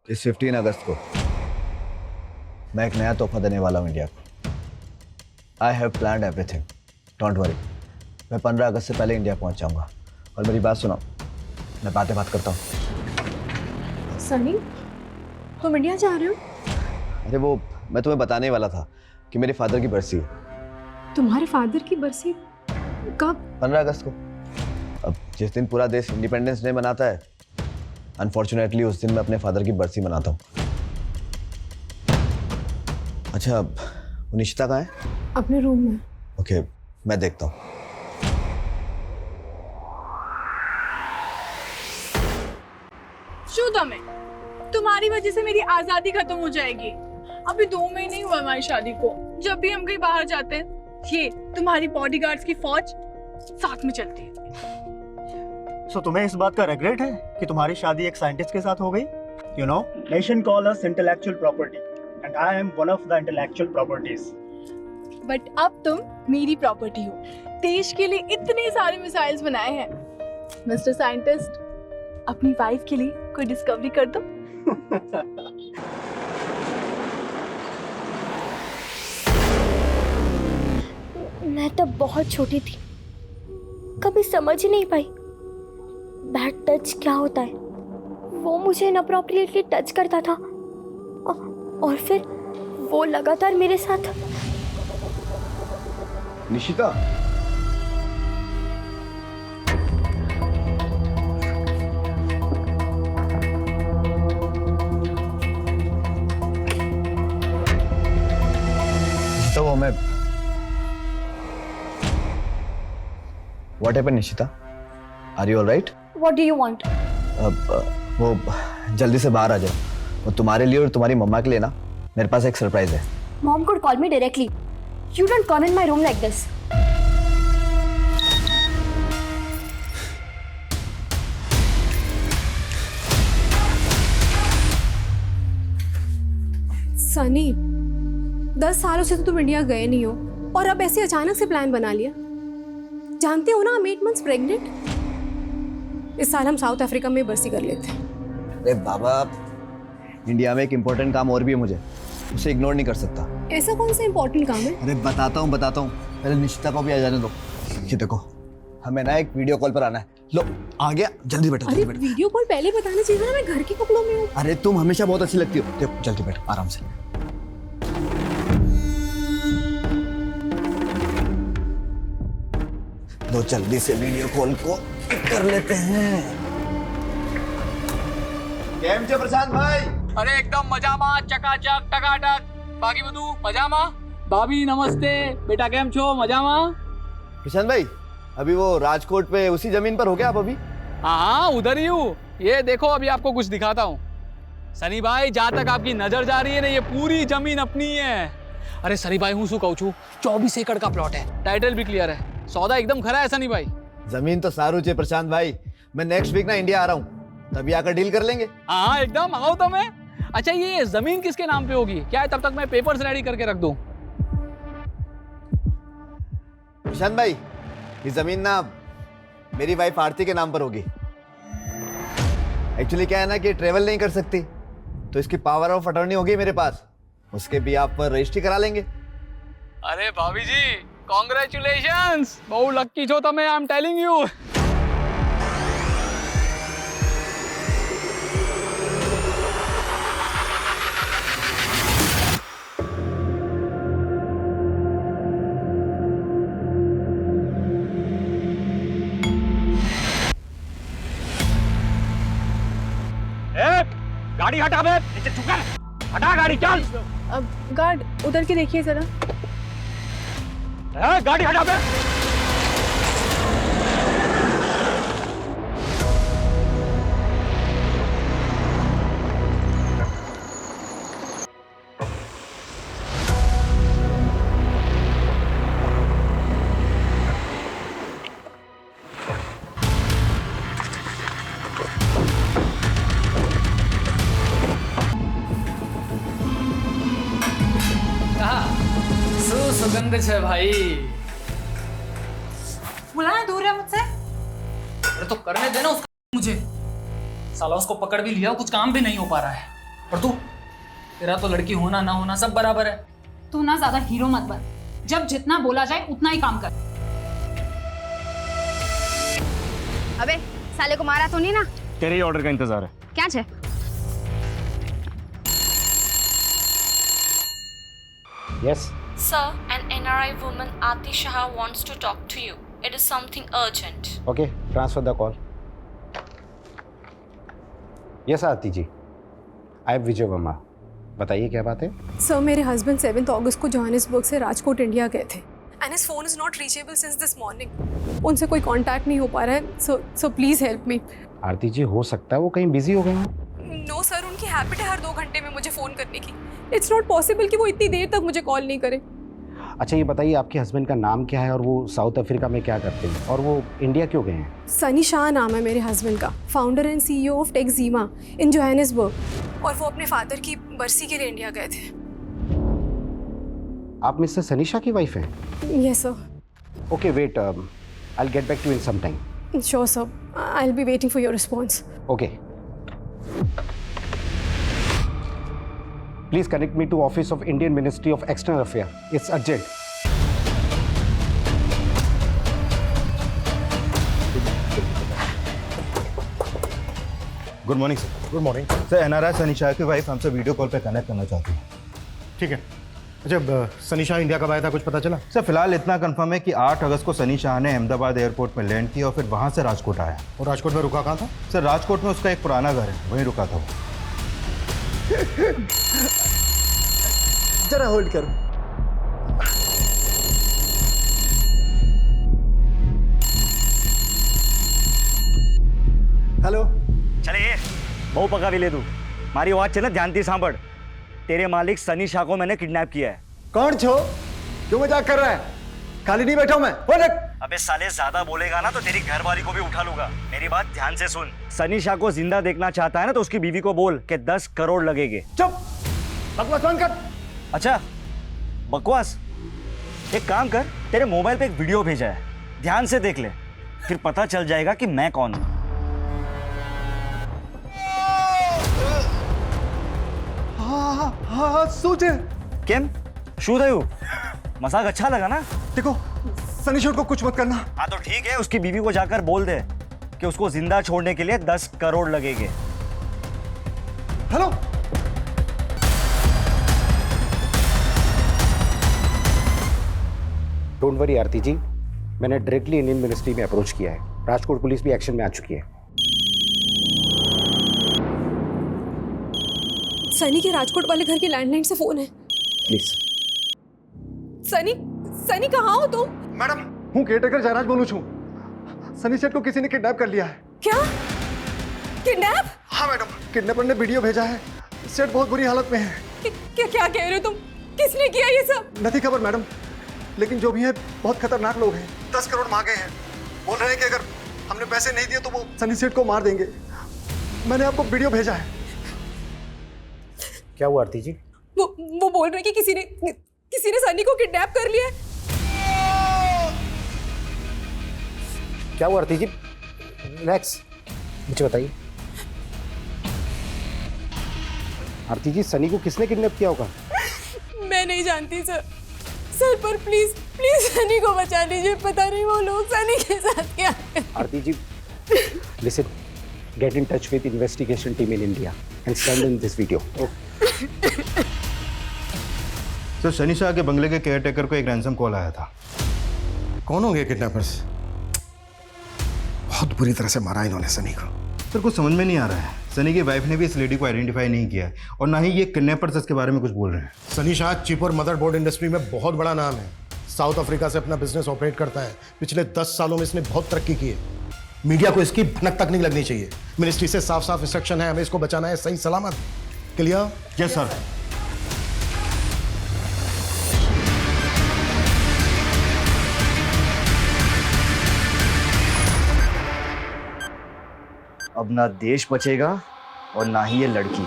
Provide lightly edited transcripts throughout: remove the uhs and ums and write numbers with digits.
इस 15 अगस्त को मैं एक नया तोहफा देने वाला हूँ इंडिया को। I have planned everything, don't worry. मैं 15 अगस्त से पहले इंडिया पहुँच जाऊँगा। और मेरी बात सुनो, मैं बात करता हूँ। सनी, तुम इंडिया जा रहे हो? अरे वो मैं तुम्हें बताने वाला था कि मेरे फादर की बरसी है। तुम्हारे फादर की बरसी कब? 15 अगस्त को। अब जिस दिन पूरा देश इंडिपेंडेंस डे मनाता है, अनफॉर्चुनेटली उस दिन मैं अपने फादर की बरसी मनाता हूँ। अच्छा, वो निशिता कहाँ है? अपने रूम में। ओके, मैं देखता हूँ। शुदा में तुम्हारी वजह से मेरी आजादी खत्म हो जाएगी। अभी 2 महीने ही हुआ हमारी शादी को। जब भी हम कहीं बाहर जाते हैं, ये तुम्हारी बॉडीगार्ड्स की फौज साथ में चलती है। So, तुम्हें इस बात का रिग्रेट है कि तुम्हारी शादी एक साइंटिस्ट के साथ हो गई? You know, nation call us intellectual property, and I am one of the intellectual properties. But अब तुम मेरी प्रॉपर्टी हो। देश के लिए इतने सारे मिसाइल्स बनाए हैं। मिस्टर साइंटिस्ट, अपनी वाइफ के लिए कोई डिस्कवरी कर दो। मैं तब बहुत छोटी थी, कभी समझ ही नहीं पाई बैड टच क्या होता है। वो मुझे इनअप्रोप्रिएटली टच करता था और फिर वो लगातार मेरे साथ। निशिता, तो वो मैं What happened, Nishita? Are you all right? What do you want? वो जल्दी से बाहर आ जाओ। वो तुम्हारे लिए और तुम्हारी मम्मा के लिए ना मेरे पास एक सरप्राइज है। Mom could call me directly. You don't come in my room like this. Sunny, 10 सालों से तो तुम इंडिया गए नहीं हो और अब ऐसे अचानक से प्लान बना लिया। जानते हो ना, I'm 8 months प्रेग्नेंट। इस साल हम साउथ अफ्रीका में बरसी कर लेते हैं। अरे बाबा, इंडिया में एक इम्पोर्टेंट काम और भी है मुझे, उसे इग्नोर नहीं कर सकता। ऐसा कौन सा इम्पोर्टेंट काम है? अरे बताता हूँ। पहले निशिता को भी आ जाने दो। ये देखो, हमें ना एक वीडियो कॉल पर आना है। लो, आ गया। जल्दी बैठो, अरे जल्दी बैठो। वीडियो कॉल पहले बताना चाहिए ना, मैं घर के कपड़ों में हूँ। अरे तुम हमेशा बहुत अच्छी लगती हो। देखो, जल्दी बैठो, आराम से। लो, जल्दी से वीडियो कॉल को कर लेते हैं। केम छे प्रशांत भाई? अरे एकदम मजामा, चकाचक, टकाटक। बाकी બધું મજામાં? भाभी नमस्ते। बेटा केम छो? मजामा? प्रशांत भाई, अभी वो राजकोट पे उसी जमीन पर हो गया आप अभी? हाँ, उधर ही हूँ। ये देखो, अभी आपको कुछ दिखाता हूँ। सनी भाई, जहाँ तक आपकी नजर जा रही है ना, ये पूरी जमीन अपनी है। अरे सनी भाई, हूँ शू कहूँ छू, 24 एकड़ का प्लॉट है। टाइटल भी क्लियर है। सौदा एकदम खरा है सनी भाई। जमीन तो सारू छे प्रशांत भाई। मैं नेक्स्ट वीक ना इंडिया आ रहा हूँ, तभी आकर डील कर लेंगे। हाँ एकदम, आओ तो मैं। अच्छा, ये जमीन किसके नाम पे होगी? क्या है, तब तक मैं पेपर्स रेडी करके रख दूं। प्रशांत भाई, ये जमीन ना मेरी वाइफ आरती के नाम पर होगी। एक्चुअली क्या है ना कि ट्रेवल नहीं कर सकती, तो इसकी पावर ऑफ अटॉर्नी होगी मेरे पास। उसके भी आप पर रजिस्ट्री करा लेंगे। अरे भाभी जी, कॉन्ग्रेचुलेशंस। बहुत लक्की छो तमे, आई एम टेलिंग यू। गाड़ी हटा बे, नीचे झुका। हटा गाड़ी, चल। अब गार्ड उधर के देखिए जरा। गाड़ी हटा बे। सुगंध है भाई। बुलाना दूर है मुझसे। अरे तो करने देना उसको मुझे। साला उसको पकड़ भी लिया, कुछ काम भी नहीं हो पा रहा है। और तू, तेरा तो लड़की होना ना होना सब बराबर है। तू ना ज्यादा हीरो मत बन, जब जितना बोला जाए उतना ही काम कर। अबे साले को मारा तो नहीं ना? तेरे ही ऑर्डर का इंतजार है। क्या छे? Yes Sir, an NRI woman Aati Shah wants to talk to you. It is something urgent. Okay, transfer the call. Yes Aarti ji, I am Vijay Verma. बताइए क्या बात है? सर मेरे हस्बैंड 7 अगस्त को जोहानिसबर्ग से राजकोट इंडिया गए थे and his phone is not reachable since this morning. उनसे कोई कांटेक्ट नहीं हो पा रहा है, सो प्लीज हेल्प मी। आरती जी, हो सकता है वो कहीं बिजी हो गए हों। नो सर, उनकी हैबिट है हर 2 घंटे में मुझे फ़ोन करने की। इट्स नॉट पॉसिबल कि वो इतनी देर तक मुझे कॉल नहीं करे। अच्छा ये बताइए, आपके हस्बैंड का नाम क्या है और वो साउथ अफ्रीका में क्या करते हैं और वो इंडिया क्यों गए हैं? सनी शाह नाम है मेरे हस्बैंड का, founder and CEO of Techzima in Johannesburg, और वो अपने फादर की बरसी के लिए इंडिया गए थे। आप मिस्टर सनी शाह की वाइफ हैं? Yes sir. Okay wait, I will get back to in some time. Sure sir, I will be waiting for your response. Okay, please connect me to office of Indian ministry of external affair, it's urgent. Good morning sir. Good morning. Sir NRI Sunny Shah की wife हमसे video call पे connect करना चाहती है। ठीक है। अच्छा, Sunny Shah India कब आया था, कुछ पता चला? सर फिलहाल इतना कंफर्म है कि 8 अगस्त को सनी शाह ने अहमदाबाद एयरपोर्ट में लैंड किया और फिर वहाँ से राजकोट आया। और राजकोट में रुका कहाँ था? सर राजकोट में उसका एक पुराना घर है, वहीं रुका था वो। जरा होल्ड करो। हेलो। चले ये बहु पकावी ले तू, मारी आवाज चल ध्यान सांभड़। तेरे मालिक सनी शाह को मैंने किडनैप किया है। कौन छो? क्यों मजाक कर रहा है? खाली नहीं बैठा हूं मैं। अबे साले ज्यादा बोलेगा ना तो तेरी घरवाली को भी उठा लूंगा। मेरी बात ध्यान से सुन। सनी शाह को जिंदा देखना चाहता है ना तो उसकी बीवी को बोल कि 10 करोड़ लगेंगे। चुप, बकवास बंद कर। अच्छा बकवास, एक काम कर, तेरे मोबाइल पे एक वीडियो भेजा है, ध्यान से देख ले, फिर पता चल जाएगा कि मैं कौन हूं। हाँ सूझे। केम शू थयु? मजाक अच्छा लगा ना? देखो सनी शाह को कुछ मत करना। हाँ तो ठीक है, उसकी बीवी को जाकर बोल दे कि उसको जिंदा छोड़ने के लिए 10 करोड़ लगेंगे। हेलो। डोंट वरी आरती जी, मैंने डायरेक्टली इंडियन मिनिस्ट्री में अप्रोच किया है। राजकोट पुलिस भी एक्शन में आ चुकी है। सनी के राजकोट वाले घर की लैंडलाइन से फोन है। प्लीज। सनी कहाँ हो तुम? मैडम, हूँ केयरटेकर जयराज बोलूँ छू। सनी सेठ को किसी ने किडनैप कर लिया है। क्या? किडनैप? हाँ मैडम, किडनैपर ने वीडियो भेजा है। सेठ बहुत बुरी हालत में है। क्या कह रहे हो तुम? किसने किया ये सब? नहीं खबर मैडम, लेकिन जो भी है बहुत खतरनाक लोग हैं। 10 करोड़ मांगे हैं। बोल रहे हैं कि अगर हमने पैसे नहीं दिए तो वो सनी सेठ को मार देंगे। मैंने आपको वीडियो भेजा है। क्या हुआ आरती जी? वो बोल रहे हैं कि किसी ने सनी को किडनैप कर लिया है। क्या हुआ आरती जी? रिलैक्स, मुझे बताइए। आरती जी, सनी को किसने किडनैप किया होगा? मैं नहीं जानती सर पर प्लीज सनी को बचा लीजिए। पता नहीं वो लोग सनी के साथ क्या। आरती जी, listen, get in touch with investigation team in India and send in this video. Sir Sunny Shah के बंगले के केयरटेकर को एक रैंसम कॉल आया था। कौन होंगे किडनैपर्स? बहुत बुरी तरह से मारा इन्होंने सनी को। सर कुछ समझ में नहीं आ रहा है। सनी की वाइफ ने भी इस लेडी को आइडेंटिफाई नहीं किया है और ना ही ये किडनैपर्स इसके बारे में कुछ बोल रहे हैं। सनी शाह चिप और मदरबोर्ड इंडस्ट्री में बहुत बड़ा नाम है। साउथ अफ्रीका से अपना बिजनेस ऑपरेट करता है। पिछले 10 सालों में इसने बहुत तरक्की की है। मीडिया को इसकी भनक तक नहीं लगनी चाहिए। मिनिस्ट्री से साफ साफ इंस्ट्रक्शन है, हमें इसको बचाना है सही सलामत। क्लियर? Yes sir. अब ना देश बचेगा और ना ही ये लड़की।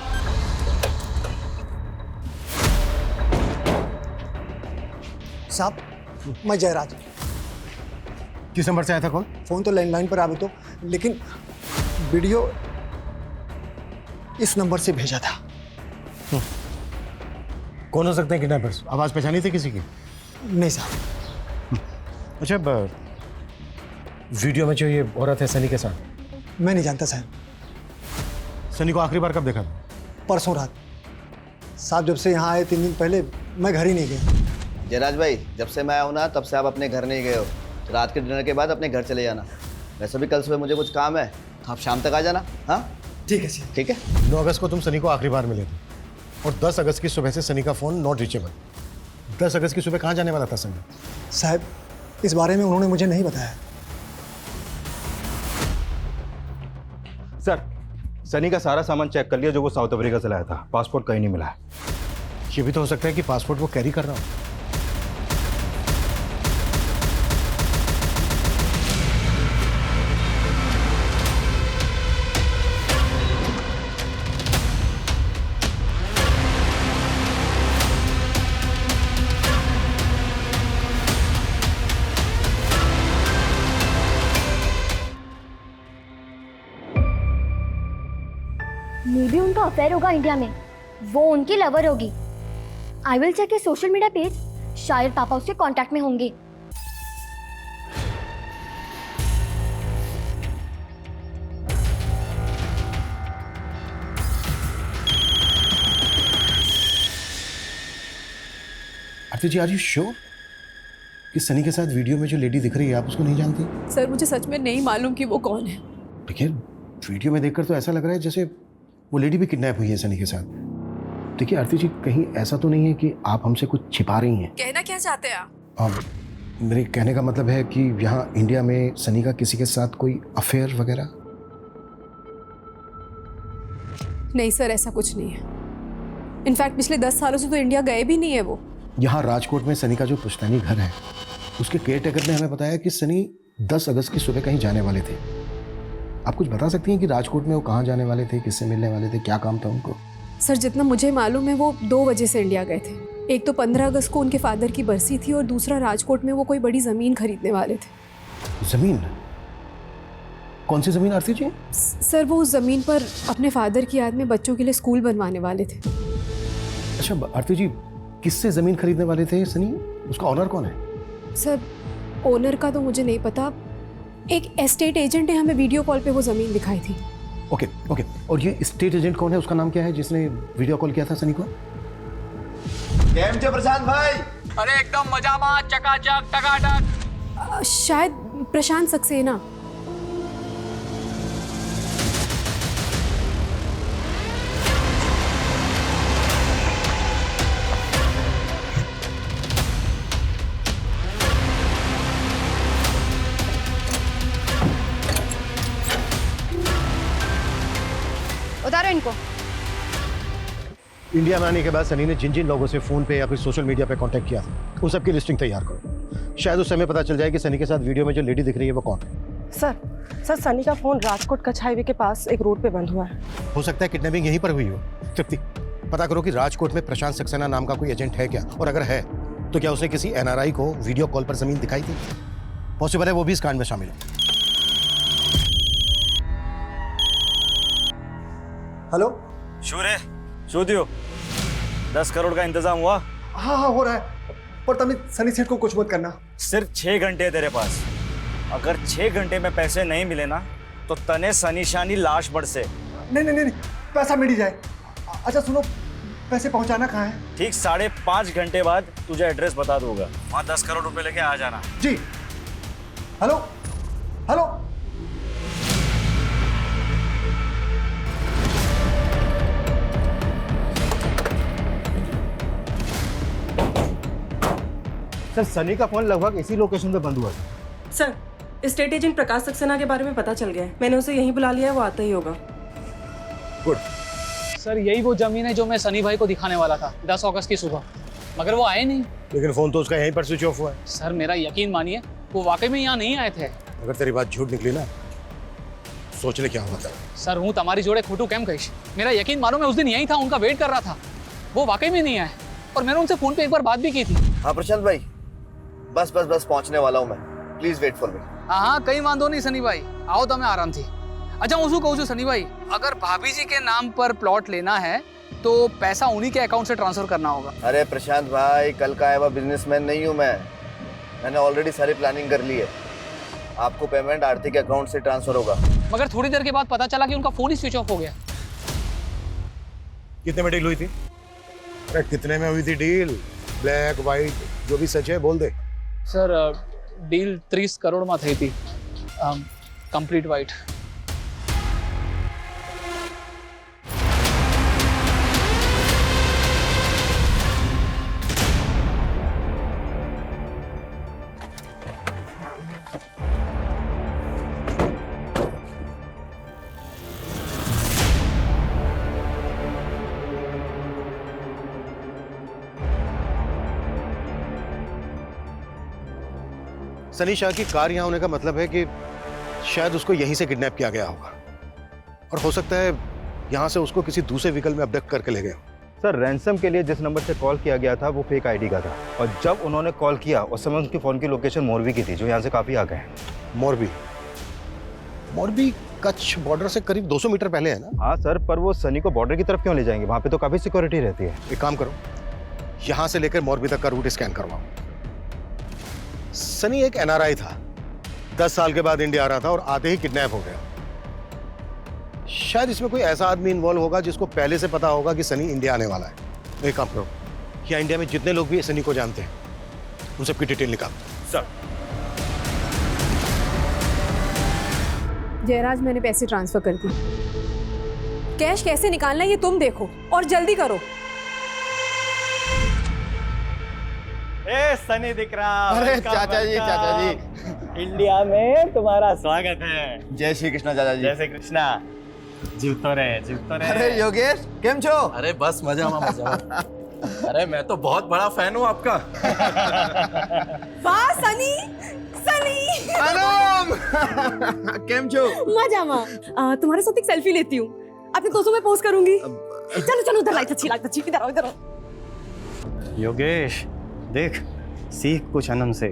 साहब, मैं जयराज। किस नंबर से आया था कॉल? फोन तो लैंडलाइन पर आवे तो, लेकिन वीडियो इस नंबर से भेजा था। कौन हो सकते हैं किडनैपर्स? आवाज पहचानी थी किसी की? नहीं साहब। अच्छा, वीडियो में जो ये औरत है सनी के साथ, मैं नहीं जानता साहब। सनी को आखिरी बार कब देखा? परसों रात साहब, जब से यहाँ आए 3 दिन पहले मैं घर ही नहीं गया। जयराज भाई, जब से मैं आया हूँ ना तब से आप अपने घर नहीं गए हो। तो रात के डिनर के बाद अपने घर चले जाना। वैसे भी कल सुबह मुझे कुछ काम है, तो आप शाम तक आ जाना। हाँ ठीक है सर। ठीक है। 9 अगस्त को तुम सनी को आखिरी बार मिले थे और 10 अगस्त की सुबह से सनी का फ़ोन नॉट रीचेबल। 10 अगस्त की सुबह कहाँ जाने वाला था सनी? साहब, इस बारे में उन्होंने मुझे नहीं बताया। सर, सनी का सारा सामान चेक कर लिया जो वो साउथ अफ्रीका से लाया था। पासपोर्ट कहीं नहीं मिला है। ये भी तो हो सकता है कि पासपोर्ट वो कैरी कर रहा हो। मे बी उनका अफेयर होगा इंडिया में, वो उनकी लवर होगी। I will check social media page, शायद पापा उसके कांटेक्ट में होंगे। Aarti ji, are you sure कि सनी के साथ वीडियो में जो लेडी दिख रही है आप उसको नहीं जानती? सर मुझे सच में नहीं मालूम कि वो कौन है। देखिए, वीडियो में देखकर तो ऐसा लग रहा है जैसे वो लेडी भी किडनैप हुई है सनी के साथ। देखिए आरती जी, कहीं ऐसा तो नहीं है कि आप हमसे कुछ छिपा रही हैं? कहना क्या चाहते हैं आप? मेरे कहने का मतलब है कि यहाँ इंडिया में सनी का किसी के साथ कोई अफेयर वगैरह? नहीं सर, ऐसा कुछ नहीं है। इनफैक्ट पिछले 10 सालों से तो इंडिया गए भी नहीं है वो। यहाँ राजकोट में सनी का जो पुश्तैनी घर है, उसके केयरटेकर ने हमें बताया कि सनी 10 अगस्त की सुबह कहीं जाने वाले थे। आप कुछ बता सकती हैं कि राजकोट में वो कहाँ जाने वाले थे, किससे मिलने वाले थे, क्या काम था उनको? सर जितना मुझे मालूम है वो 2 वजह से इंडिया गए थे। एक तो 15 अगस्त को उनके फादर की बरसी थी और दूसरा राजकोट में वो कोई बड़ी ज़मीन खरीदने वाले थे। ज़मीन? कौन सी ज़मीन आरती जी? सर वो उस ज़मीन पर अपने फादर की याद में बच्चों के लिए स्कूल बनवाने वाले थे। अच्छा आरती जी, किससे ज़मीन खरीदने वाले थे सनी? उसका ऑनर कौन है? सर ओनर का तो मुझे नहीं पता। एक एस्टेट एजेंट ने हमें वीडियो कॉल पे वो ज़मीन दिखाई थी। ओके। और ये स्टेट एजेंट कौन है? उसका नाम क्या है जिसने वीडियो कॉल किया था सनी को? केम छे प्रशांत भाई? अरे एकदम मजामा, चकाचक, टकाटक। शायद प्रशांत सक्सेना। उतारो इनको। इंडिया में आने के बाद सनी ने जिन जिन लोगों से फोन पे या फिर सोशल मीडिया पे कांटेक्ट किया था उन सबकी लिस्टिंग तैयार करो। शायद उस समय पता चल जाए कि सनी के साथ वीडियो में जो लेडी दिख रही है वो कौन है। सर सनी का फोन राजकोट कच्छ हाईवे के पास एक रोड पे बंद हुआ है। हो सकता है किडनैपिंग यहीं पर हुई हो। तृप्ति, पता करो कि राजकोट में प्रशांत सक्सेना नाम का कोई एजेंट है क्या, और अगर है तो क्या उसने किसी एनआरआई को वीडियो कॉल पर जमीन दिखाई थी? पॉसिबल है वो भी इस कांड में शामिल है। हेलो शूरे, शोधियो, 10 करोड़ का इंतजाम हुआ? हाँ हो रहा है, पर तमित सनी सेठ को कुछ मत करना। सिर्फ 6 घंटे है तेरे पास। अगर 6 घंटे में पैसे नहीं मिले ना तो तने सनीशानी लाश बढ़ से। नहीं, पैसा मिल ही जाए। अच्छा सुनो, पैसे पहुंचाना कहाँ है? ठीक 5.5 घंटे बाद तुझे एड्रेस बता दूंगा, वहाँ 10 करोड़ रुपए लेके आ जाना। जी। हेलो। सर, सनी का फोन लगभग इसी लोकेशन पे बंद हुआ था। सर स्टेट एजेंट प्रकाश सक्सेना के बारे में पता चल गया है। मैंने उसे यहीं बुला लिया है, वो आता ही होगा। गुड। सर यही वो जमीन है जो मैं सनी भाई को दिखाने वाला था 10 अगस्त की सुबह, मगर वो आए नहीं। लेकिन फोन तो उसका यहीं पर स्विच ऑफ हुआ है। सर मेरा यकीन मानिए, वो वाकई में यहाँ नहीं आए थे। अगर तेरी बात झूठ निकली ना, सोच ले क्या हुआ था। सर हूँ तुम्हारी जोड़े खोटू केम कहीश, मेरा यकीन मानो मैं उस दिन यहीं था, उनका वेट कर रहा था। वो वाकई में नहीं आए और मैंने उनसे फोन पे एक बार बात भी की थी। हाँ प्रशांत भाई, बस पहुंचने वाला हूँ मैं। Please wait for me. हाँ कहीं वांधो नहीं सनी भाई, आओ तो मैं आराम थी। अच्छा હું શું કહું છું સની ભાઈ, अगर भाभी जी के नाम पर प्लॉट लेना है तो पैसा उन्हीं के अकाउंट से ट्रांसफर करना होगा। अरे प्रशांत भाई, कल का आया हुआ बिजनेसमैन नहीं हूँ मैंने ऑलरेडी सारी प्लानिंग कर ली है। आपको पेमेंट आरती के अकाउंट से ट्रांसफर होगा। मगर थोड़ी देर के बाद पता चला कि उनका फोन ही स्विच ऑफ हो गया। कितने में डील हुई थी? अरे कितने में हुई थी डील? ब्लैक वाइट जो भी सच है बोल दे। सर डील 30 करोड़ में થઈ હતી, कंप्लीट वाइट। सनी शाह की कार यहाँ होने का मतलब है कि शायद उसको यहीं से किडनैप किया गया होगा, और हो सकता है यहाँ से उसको किसी दूसरे व्हीकल में अबडक्ट करके ले गए। सर रैंसम के लिए जिस नंबर से कॉल किया गया था वो फेक आईडी का था, और जब उन्होंने कॉल किया उस समय उनकी फ़ोन की लोकेशन मोरबी की थी, जो यहाँ से काफ़ी आगे है। मोरबी कच्छ बॉर्डर से करीब 200 मीटर पहले है ना? हाँ सर, पर वो सनी को बॉर्डर की तरफ क्यों ले जाएंगे? वहाँ पे तो काफ़ी सिक्योरिटी रहती है। एक काम करो, यहाँ से लेकर मोरबी तक का रूट स्कैन करवाओ। सनी एक एनआरआई था, 10 साल के बाद इंडिया आ रहा था और आते ही किडनैप हो गया। शायद इसमें कोई ऐसा आदमी इन्वॉल्व होगा जिसको पहले से पता होगा कि सनी इंडिया आने वाला है। एक काम करो, यहाँ इंडिया में जितने लोग भी सनी को जानते हैं उन सबकी डिटेल निकालो। सर जयराज, मैंने पैसे ट्रांसफर कर दी। कैश कैसे निकालना है ये तुम देखो, और जल्दी करो। ए सनी दिख रहा। अरे चाचा जी, इंडिया में तुम्हारा स्वागत है। जय श्री कृष्णा चाचा जी। जय श्री कृष्णा। जीवतो रहे। अरे योगेश, केम छो? अरे बस मजा में मजा। अरे मैं तो बहुत बड़ा फैन हूँ आपका। वाह सनी, सनी। आराम। केम छो? मजा में। तुम्हारे साथ एक सेल्फी लेती हूँ, अपने दोस्तों में पोस्ट करूंगी। चलो चलो, उधर लाइट अच्छी, इधर आओ, इधर आओ। योगेश देख, सीख कुछ अनम से।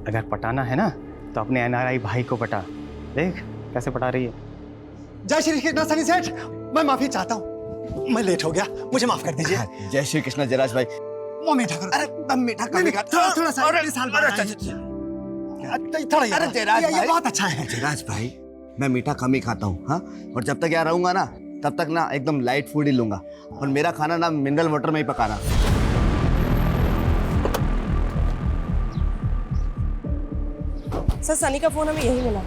अगर पटाना है ना तो अपने एनआरआई भाई को पटा। देख कैसे पटा रही है। जय श्री कृष्णा सनी सेठ, मैं माफी चाहता हूँ, मैं लेट हो गया, मुझे माफ कर दीजिए। जय श्री कृष्णा जयराज भाई। वो मीठा करो। अरे दम मीठा कर, थोड़ा सा साल थोड़ा। अरे जयराज ये बहुत अच्छा है। जयराज भाई, मैं मीठा कम ही खाता हूँ, हाँ, और जब तक यहाँ रहूंगा ना तब तक ना एकदम लाइट फूड ही लूंगा, और मेरा खाना ना मिनरल वाटर में ही पकाना। सर सनी का फोन हमें यही मिला।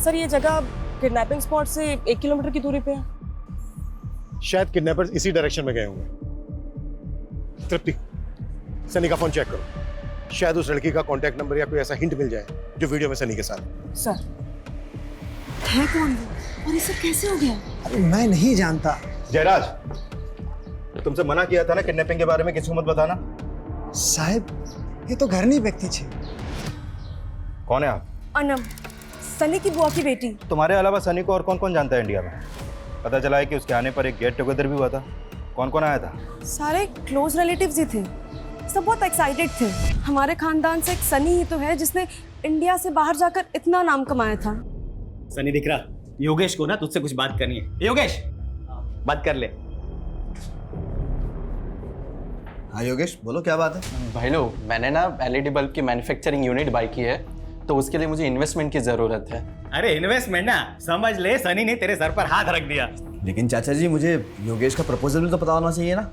सर ये जगह किडनैपिंग स्पॉट से 1 किलोमीटर की दूरी पे है। शायद किडनैपर्स इसी डायरेक्शन में गए होंगे। तृप्ति, सनी का फोन चेक करो, शायद उस लड़की का कांटेक्ट नंबर या कोई ऐसा हिंट मिल जाए जो वीडियो में सनी के साथ। सर है कौन वो, और ये सब कैसे हो गया? अरे मैं नहीं जानता। जयराज, तुमसे मना किया था ना किडनैपिंग के बारे में किसी को मत बताना। साहब ये तो घरनी व्यक्ति छे। कौन है आप? अनम, सनी की बुआ की बेटी। तुम्हारे अलावा सनी को और कौन कौन जानता है इंडिया में? पता चला है कि उसके आने पर एक गेट टुगेदर भी हुआ था। कौन कौन आया था? सारे क्लोज रिलेटिव्स ही थे, सब बहुत एक्साइटेड थे। हमारे खानदान से एक सनी ही तो है जिसने इंडिया से बाहर जाकर इतना नाम कमाया था। सनी दिख रहा, योगेश को ना तुझसे कुछ बात करनी है। योगेश बात कर ले। हाँ योगेश, बोलो क्या बात है? भाई लोग, मैंने ना एलईडी बल्ब की मैन्युफैक्चरिंग यूनिट बाय की है, तो उसके लिए मुझे इन्वेस्टमेंट की जरूरत है। अरे इन्वेस्टमेंट ना समझ ले, सनी ने तेरे सर पर हाथ रख दिया। लेकिन चाचा जी, मुझे योगेश का प्रपोजल भी तो पता होना चाहिए ना।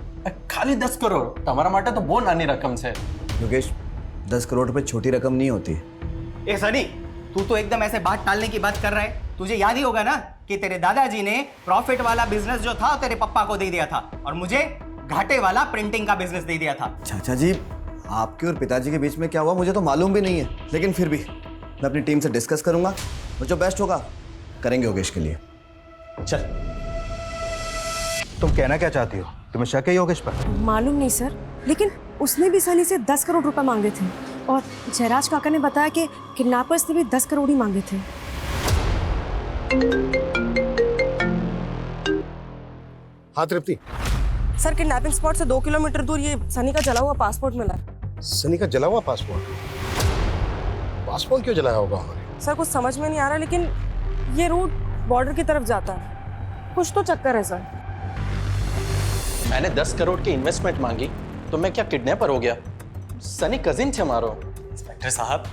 खाली 10 करोड़ तुम्हारा माटा तो बहुत नानी रकम से। योगेश, 10 करोड़ रुपए छोटी रकम नहीं होती। ए सनी, तू तो एकदम ऐसे बात टालने की बात कर रहा है। तुझे याद ही होगा ना कि तेरे दादाजी ने प्रॉफिट वाला बिजनेस जो था तेरे पप्पा को दे दिया था, और मुझे घाटे वाला प्रिंटिंग का बिजनेस दे दिया था। चाचा जी, आपके और पिताजी के बीच में क्या हुआ मुझे तो मालूम भी नहीं है, लेकिन फिर भी मैं अपनी टीम से डिस्कस करूंगा और जो बेस्ट होगा करेंगे योगेश के लिए। चल। तुम कहना क्या चाहती हो? तुम्हें शक है योगेश पर? मालूम नहीं सर, लेकिन उसने भी सनी से 10 करोड़ रुपए मांगे थे, और जयराज काका ने बताया कि किडनैपर्स ने भी 10 करोड़ ही मांगे थे। हाँ तृप्ति। सर किडनैपिंग स्पॉट से 2 किलोमीटर दूर ये सनी का जला हुआ पासपोर्ट मिला। सनी का जला हुआ पासपोर्ट? पासपोर्ट क्यों जलाया होगा उन्होंने? सर कुछ समझ में नहीं आ रहा, लेकिन ये रूट बॉर्डर की तरफ जाता है, कुछ तो चक्कर है सर। मैंने 10 करोड़ की इन्वेस्टमेंट मांगी तो मैं क्या किडनैपर हो गया? सनी कजिन थे हमारो। इंस्पेक्टर साहब,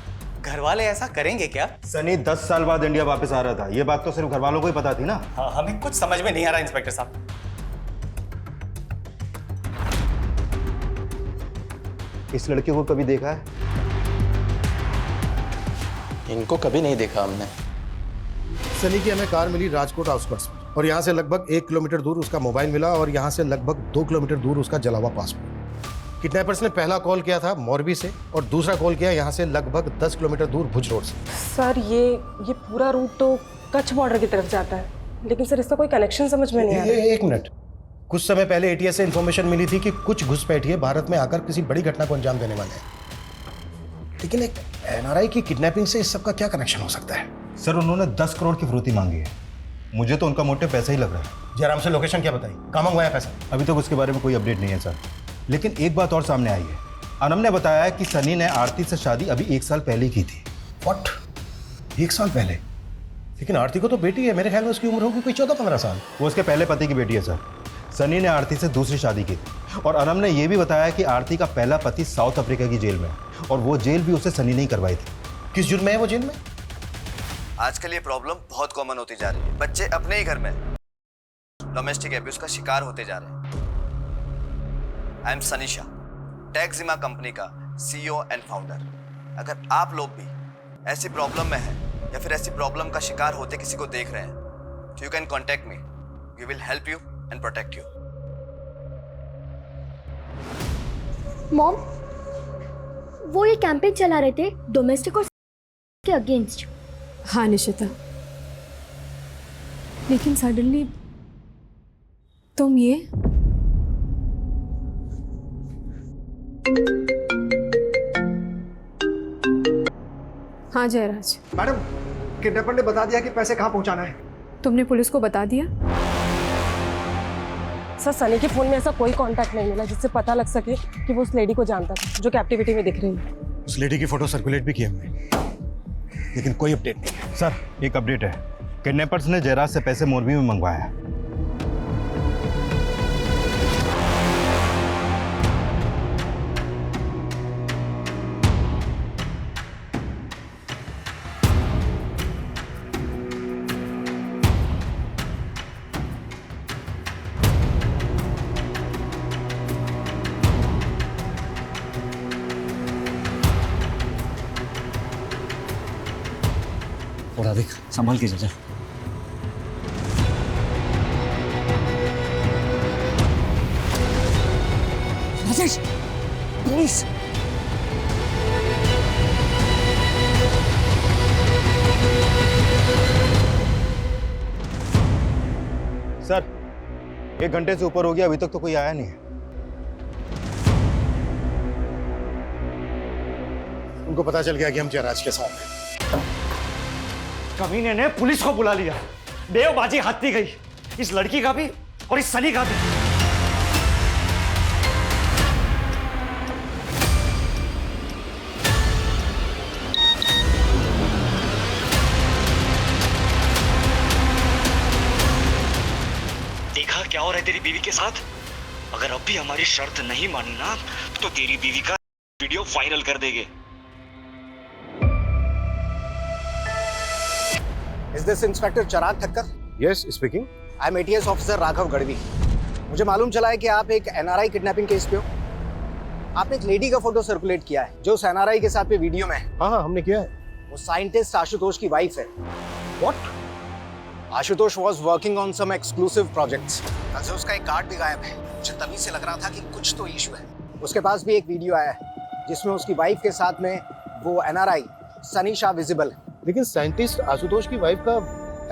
घर वाले ऐसा करेंगे क्या? सनी 10 साल बाद इंडिया वापस आ रहा था, ये बात तो सिर्फ घर वालों को ही पता थी ना। हाँ, हमें कुछ समझ में नहीं आ रहा इंस्पेक्टर साहब। इस लड़के को कभी देखा है? इनको कभी नहीं देखा हमने। सनी की हमें कार मिली राजकोट आउटस्कर्ट्स में, और यहाँ से लगभग 1 किलोमीटर दूर उसका मोबाइल मिला, और यहाँ से लगभग 2 किलोमीटर दूर उसका जला हुआ पासपोर्ट। किडनैपर्स ने पहला कॉल किया था मोरबी से, और दूसरा कॉल किया यहाँ से लगभग 10 किलोमीटर दूर भुज रोड से। सर ये पूरा रूट तो कच्छ बॉर्डर की तरफ जाता है, लेकिन सर इसका कोई कनेक्शन समझ में नहीं आ रहा। एक मिनट, कुछ समय पहले एटीएस से इंफॉर्मेशन मिली थी कि कुछ घुसपैठिए भारत में आकर किसी बड़ी घटना को अंजाम देने वाले हैं, लेकिन एक एनआरआई की किडनैपिंग से इस सब का क्या कनेक्शन हो सकता है? सर, उन्होंने 10 करोड़ की फिरौती मांगी है। मुझे तो उनका मोटिव पैसा ही लग रहा है। जयराम से लोकेशन क्या बताई, कहाँ मंगवाया पैसा? अभी तक उसके बारे में कोई अपडेट नहीं है सर, लेकिन एक बात और सामने आई है। अनम ने बताया कि सनी ने आरती से शादी अभी 1 साल पहले की थी। व्हाट? 1 साल पहले? लेकिन आरती को तो बेटी है, मेरे ख्याल में उसकी उम्र होगी कोई 14-15 साल। वो उसके पहले पति की बेटी है सर। सनी ने आरती से दूसरी शादी की थी, और अनम ने यह भी बताया कि आरती का पहला पति साउथ अफ्रीका की जेल में है, और वो जेल भी उसे सनी ने ही करवाई थी। किस जुर्म में है वो जेल में? आजकल ये प्रॉब्लम बहुत कॉमन होती जा रही है। बच्चे अपने ही घर में डोमेस्टिक एब्यूज का शिकार होते जा रहे हैं। आई एम सनीशा, टैक्सिमा कंपनी का CEO एंड फाउंडर। अगर आप लोग भी ऐसी प्रॉब्लम में हैं या फिर ऐसी प्रॉब्लम का शिकार होते किसी को देख रहे हैं, तो you can contact me. We will help you and protect you. Mom, वो ये कैंपेन चला रहे थे डोमेस्टिक और के अगेंस्ट। हाँ निशिता, लेकिन सडनली तुम ये हाँ जयराज, मैडम, किडनैपर ने बता दिया कि पैसे कहाँ पहुंचाना है। तुमने पुलिस को बता दिया? सर, सनी के फोन में ऐसा कोई कांटेक्ट नहीं मिला जिससे पता लग सके कि वो उस लेडी को जानता था जो कैप्टिविटी में दिख रही है। उस लेडी की फोटो सर्कुलेट भी की हमने, लेकिन कोई अपडेट नहीं है। सर, एक अपडेट है। किडनैपर्स ने जयराज से पैसे मोरबी में मंगवाए हैं। थोड़ा देख, संभाल के जा। राजेश, प्लीज। सर, 1 घंटे से ऊपर हो गया, अभी तक तो कोई आया नहीं है। उनको पता चल गया कि हम जयराज के साथ हैं। कमीने ने पुलिस को बुला लिया। बेवबाजी हाथी गई, इस लड़की का भी और इस सनी का भी। देखा क्या हो रहा है तेरी बीवी के साथ? अगर अब भी हमारी शर्त नहीं मानी ना, तो तेरी बीवी का वीडियो वायरल कर देंगे। Is this inspector Chirag Thakkar? Yes, speaking. I am ATS officer Raghav Gadhvi. मुझे मालूम चला है कि आप एक NRI किडनैपिंग केस पे हो। आपने एक लेडी का फोटो सर्कुलेट किया है जो उस NRI के साथ पे वीडियो में है। हाँ, हमने किया है। वो साइंटिस्ट आशुतोष की वाइफ है। What? Ashutosh was working on some exclusive projects। कल से उसका एक कार्ड भी गायब है। मुझे तभी से लग रहा था कि कुछ तो इशू है। उसके पास भी एक वीडियो आया है जिसमें उसकी वाइफ के साथ में वो NRI सनी शाह विजिबल है। लेकिन साइंटिस्ट आशुतोष की वाइफ का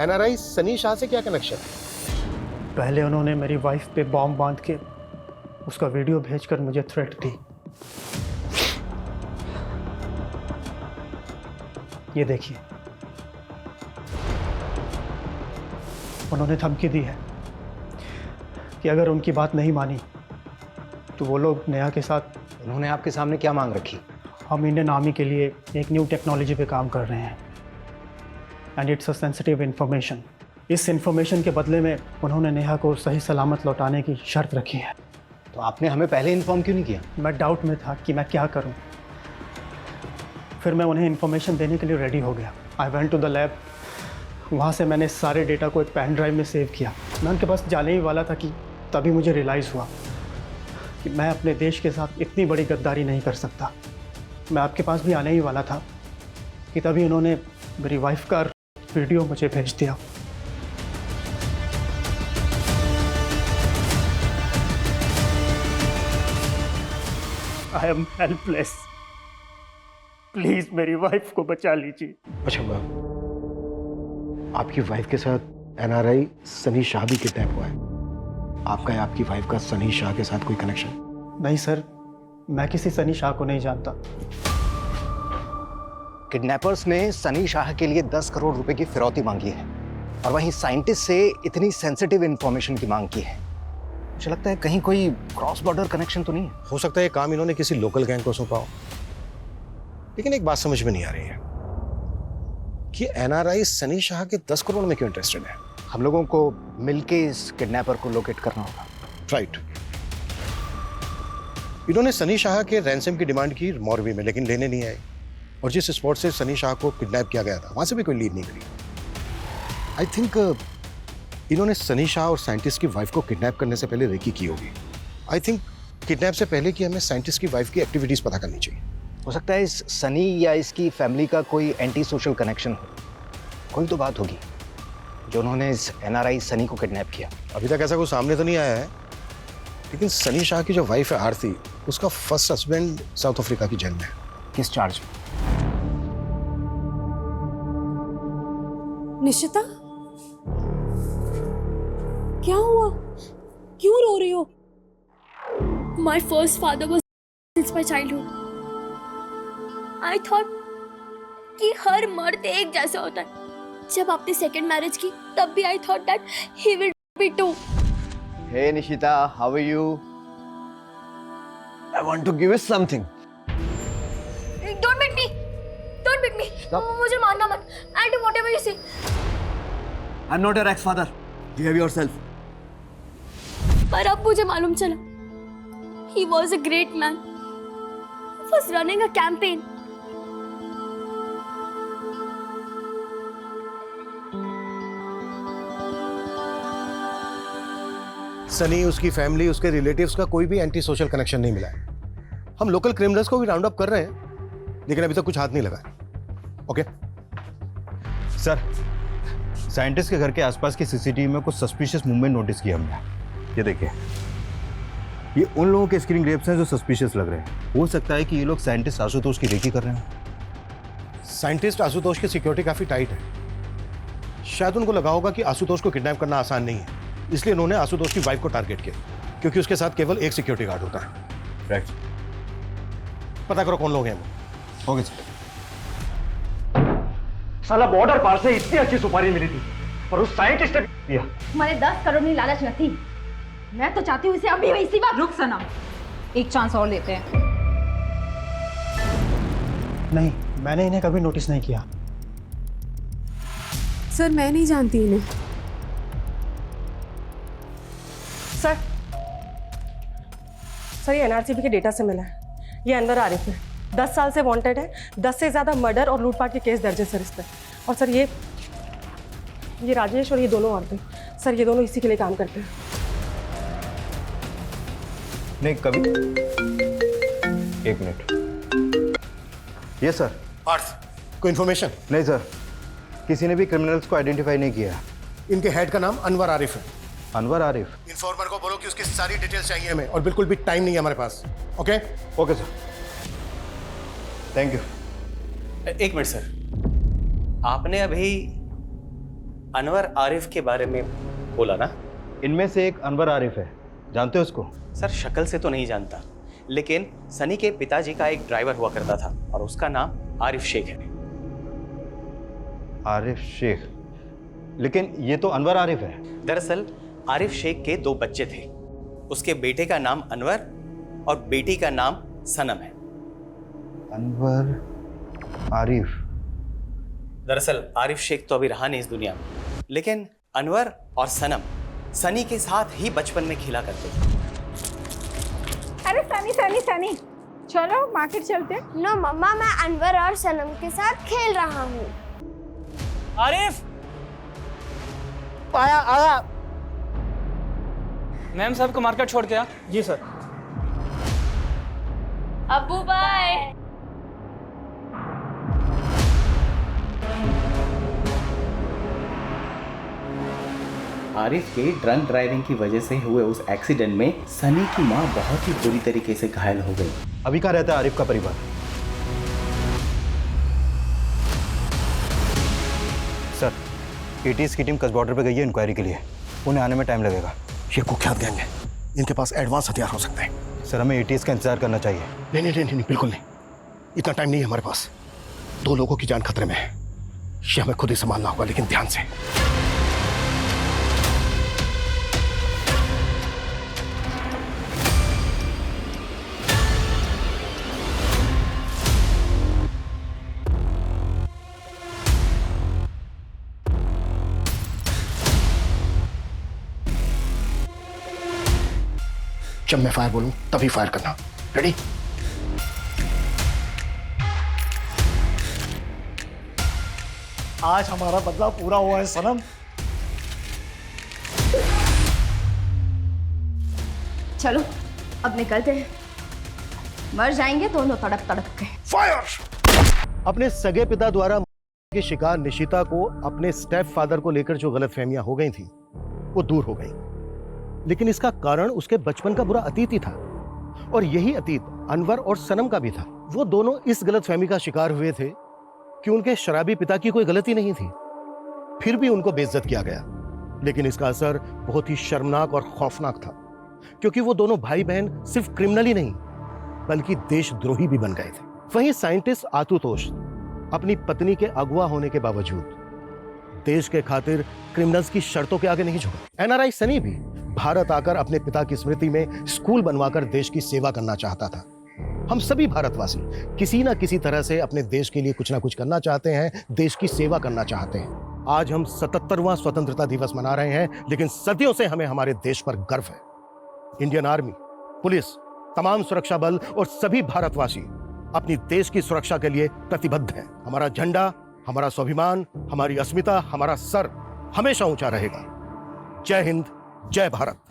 एनआरआई सनी शाह से क्या कनेक्शन है? पहले उन्होंने मेरी वाइफ पे बॉम्ब बांध के उसका वीडियो भेजकर मुझे थ्रेट दी। ये देखिए, उन्होंने धमकी दी है कि अगर उनकी बात नहीं मानी तो वो लोग नेहा के साथ। उन्होंने आपके सामने क्या मांग रखी? हम इंडियन आर्मी के लिए एक न्यू टेक्नोलॉजी पे काम कर रहे हैं and it's a sensitive information. इस इन्फॉर्मेशन के बदले में उन्होंने नेहा को सही सलामत लौटाने की शर्त रखी है। तो आपने हमें पहले इन्फॉर्म क्यों नहीं किया? मैं डाउट में था कि मैं क्या करूं। फिर मैं उन्हें इन्फॉर्मेशन देने के लिए रेडी हो गया। I went to the lab. वहाँ से मैंने सारे डेटा को एक पेन ड्राइव में सेव किया। मैं उनके पास जाने ही वाला था कि तभी मुझे रियलाइज़ हुआ कि मैं अपने देश के साथ इतनी बड़ी गद्दारी नहीं कर सकता। मैं आपके पास भी आने ही वाला था कि तभी उन्होंने मेरी वाइफ का वीडियो मुझे भेज दिया। I am helpless. प्लीज मेरी वाइफ को बचा लीजिए। अच्छा मैम, आपकी वाइफ के साथ एनआरआई सनी शाह भी किडनैप हुआ है। आपका या आपकी वाइफ का सनी शाह के साथ कोई कनेक्शन? नहीं सर, मैं किसी सनी शाह को नहीं जानता। किडनैपर्स ने सनी शाह के लिए 10 करोड़ रुपए की फिरौती मांगी है और वहीं साइंटिस्ट से इतनी सेंसिटिव इंफॉर्मेशन की मांग की है। मुझे लगता है कहीं कोई क्रॉस बॉर्डर कनेक्शन तो नहीं है। हो सकता है ये काम इन्होंने किसी लोकल गैंग को सौंपा हो। लेकिन एक बात समझ में नहीं आ रही है कि एनआरआई सनी शाह के 10 करोड़ में क्यों इंटरेस्टेड है। हम लोगों को मिलके इस किडनैपर को लोकेट करना होगा। राइट। इन्होंने सनी शाह के रैंसम की डिमांड की मॉरवी में, लेकिन लेने नहीं आए। और जिस स्पॉट से सनी शाह को किडनैप किया गया था वहां से भी कोई लीड नहीं करी। आई थिंक इन्होंने सनी शाह और साइंटिस्ट की वाइफ को किडनैप करने से पहले रेकी की होगी। आई थिंक किडनैप से पहले कि हमें साइंटिस्ट की वाइफ की एक्टिविटीज पता करनी चाहिए। हो सकता है इस सनी या इसकी फैमिली का कोई एंटी सोशल कनेक्शन हो। कोई तो बात होगी जो उन्होंने इस एनआरआई सनी को किडनैप किया। अभी तक ऐसा कोई सामने तो नहीं आया है, लेकिन सनी शाह की जो वाइफ है आरती, उसका फर्स्ट हस्बैंड साउथ अफ्रीका की जेल में है। किस चार्ज में? निशिता, क्या हुआ? क्यों रो रही हो? My first father was since my childhood. I thought कि हर मर्द एक जैसा होता है। जब आपने सेकंड मैरिज की तब भी I thought that he will be too. Hey Nishita, how are you? I want to give you something. Don't beat me. Don't beat me. मुझे मारना मत. I'll do whatever you say. I'm not your ex-father. Behave yourself. पर अब मुझे मालूम चला. He was a great man. He was running a campaign. Sunny, उसकी family, उसके रिलेटिव्स का कोई भी एंटी सोशल कनेक्शन नहीं मिला है। हम लोकल क्रिमिनल्स को भी राउंड अप कर रहे हैं, लेकिन अभी तक कुछ हाथ नहीं लगा। ओके सर, साइंटिस्ट के घर के आसपास की सीसीटीवी में कुछ सस्पिशियस मूवमेंट नोटिस किया हमने। ये देखिए, ये उन लोगों के स्क्रीन ग्रेप्स हैं जो सस्पिशियस लग रहे हैं। हो सकता है कि ये लोग साइंटिस्ट आशुतोष की रेकी कर रहे हैं। साइंटिस्ट आशुतोष की सिक्योरिटी काफी टाइट है। शायद उनको लगा होगा कि आशुतोष को किडनैप करना आसान नहीं है, इसलिए उन्होंने आशुतोष की वाइफ को टारगेट किया, क्योंकि उसके साथ केवल एक सिक्योरिटी गार्ड होता है। राइट। पता करो कौन लोग हैं वो। Okay sir. साला बॉर्डर पार से इतनी अच्छी सुपारी मिली थी और उस साइंटिस्ट ने दिया। तुम्हारे 10 करोड़ की लालच न थी। मैं तो चाहती हूँ इसे अभी इसी वक्त। रुक सना, एक चांस और लेते हैं। नहीं, मैंने इन्हें कभी नोटिस नहीं किया। सर, मैं नहीं जानती इन्हें। सर ये एनआरसीबी के डेटा से मिला है। ये अनवर आरिफ है, 10 साल से वांटेड है। 10 से ज़्यादा मर्डर और लूटपाट के केस दर्ज है सर इस पर। और सर ये राजेश और ये दोनों औरतें, सर ये दोनों इसी के लिए काम करते हैं। नहीं, कभी। एक मिनट। ये सर। पार्थ, कोई इन्फॉर्मेशन? नहीं सर, किसी ने भी क्रिमिनल्स को आइडेंटिफाई नहीं किया। इनके हेड का नाम अनवर आरिफ है। अनवर आरिफ? इन्फॉर्मर को बोलो कि उसकी सारी डिटेल्स चाहिए हमें, और बिल्कुल भी टाइम नहीं है हमारे पास। Okay? Okay sir, thank you. एक मिनट सर, आपने अभी अनवर आरिफ के बारे में बोला ना? इनमें से एक अनवर आरिफ है, जानते हो उसको? सर शक्ल से तो नहीं जानता, लेकिन सनी के पिताजी का एक ड्राइवर हुआ करता था और उसका नाम आरिफ शेख है। आरिफ शेख? लेकिन ये तो अनवर आरिफ है। दरअसल आरिफ शेख के 2 बच्चे थे। उसके बेटे का नाम अनवर और बेटी का नाम सनम है। अनवर आरिफ? दरअसल आरिफ शेख तो अभी रहा नहीं इस दुनिया में, लेकिन अनवर और सनम सनी के साथ ही बचपन में खेला करते थे। सनी सनी सनी, चलो मार्केट चलते हैं। नो मम्मा, मैं अनवर और सनम के साथ खेल रहा हूँ। आरिफ, आया आया। मैम साहब को मार्केट छोड़ के आ। जी सर। अब्बू बाय। आरिफ के ड्रंक ड्राइविंग की वजह से हुए उस एक्सीडेंट में सनी की माँ बहुत ही बुरी तरीके से घायल हो गई। अभी कहाँ रहता है आरिफ का परिवार? सर, एटीएस की टीम कस बॉर्डर पे गई है इंक्वायरी के लिए। उन्हें आने में टाइम लगेगा। ये कुख्यात गैंग है, इनके पास एडवांस हथियार हो सकते हैं। सर, हमें एटीएस का इंतजार करना चाहिए। नहीं नहीं नहीं नहीं, बिल्कुल नहीं, इतना टाइम नहीं है हमारे पास। 2 लोगों की जान खतरे में है, ये हमें खुद ही संभालना होगा, लेकिन ध्यान से। जब मैं फायर बोलूं तभी फायर करना। रेडी? आज हमारा बदला पूरा हुआ है सनम। चलो अब निकलते हैं, मर जाएंगे दोनों तड़प तड़प के। फायर! अपने सगे पिता द्वारा के शिकार निशिता को अपने स्टेप फादर को लेकर जो गलतफहमियां हो गई थी वो दूर हो गई, लेकिन इसका कारण उसके बचपन का बुरा अतीत ही था। और यही अतीत अनवर और सनम का भी था। वो दोनों इस गलतफहमी का शिकार हुए थे कि उनके शराबी पिता की कोई गलती नहीं थी, फिर भी उनको बेइज्जत किया गया। लेकिन इसका असर बहुत ही शर्मनाक और खौफनाक था, क्योंकि वो दोनों भाई बहन सिर्फ क्रिमिनल ही नहीं बल्कि देशद्रोही भी बन गए थे। वहीं साइंटिस्ट आशुतोष अपनी पत्नी के अगवा होने के बावजूद देश के खातिर क्रिमिनल्स की शर्तों के आगे नहीं झुका। एनआरआई सनी भी भारत आकर अपने पिता की स्मृति में स्कूल बनवाकर देश की सेवा करना चाहता था। हम सभी भारतवासी किसी ना किसी तरह से अपने देश के लिए कुछ ना कुछ करना चाहते हैं, देश की सेवा करना चाहते हैं। आज हम 77वां स्वतंत्रता दिवस मना रहे हैं, लेकिन सदियों से हमें हमारे देश पर गर्व है। इंडियन आर्मी, पुलिस, तमाम सुरक्षा बल और सभी भारतवासी अपनी देश की सुरक्षा के लिए प्रतिबद्ध हैं। हमारा झंडा, हमारा स्वाभिमान, हमारी अस्मिता, हमारा सर हमेशा ऊंचा रहेगा। जय हिंद, जय भारत।